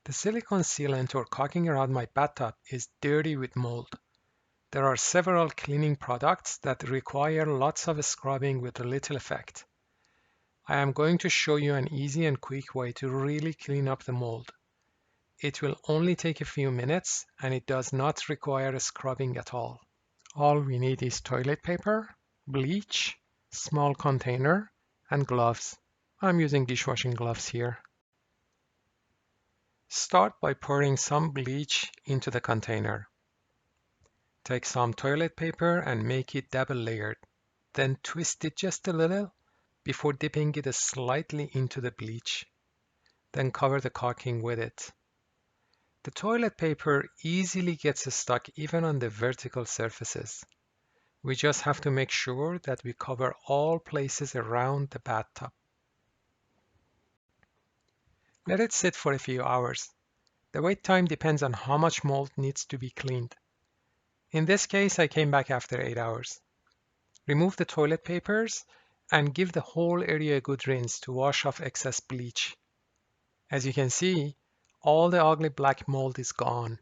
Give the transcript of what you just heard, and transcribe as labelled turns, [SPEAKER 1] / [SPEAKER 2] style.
[SPEAKER 1] The silicone sealant or caulking around my bathtub is dirty with mold. There are several cleaning products that require lots of scrubbing with little effect. I am going to show you an easy and quick way to really clean up the mold. It will only take a few minutes and it does not require scrubbing at all. All we need is toilet paper, bleach, small container, and gloves. I'm using dishwashing gloves here. Start by pouring some bleach into the container. Take some toilet paper and make it double layered. Then twist it just a little before dipping it slightly into the bleach. Then cover the caulking with it. The toilet paper easily gets stuck even on the vertical surfaces. We just have to make sure that we cover all places around the bathtub. Let it sit for a few hours. The wait time depends on how much mold needs to be cleaned. In this case, I came back after 8 hours. Remove the toilet papers and give the whole area a good rinse to wash off excess bleach. As you can see, all the ugly black mold is gone.